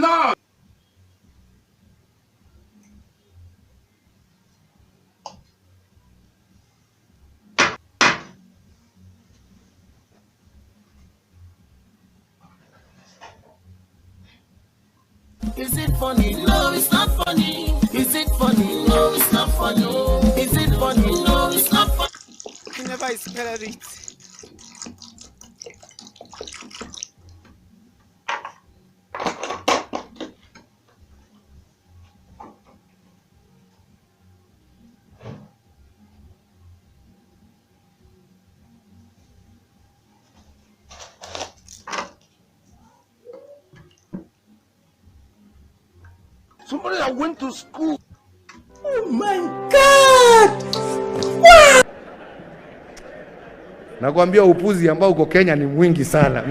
not. Is it funny? No, it's not funny. Is it funny? No, it's not funny. Is it funny? No, it's not funny. You never spell it. Somebody that went to school. Oh my God! Wow! Nakwambia upuzi ambao uko Kenya ni mwingi sana.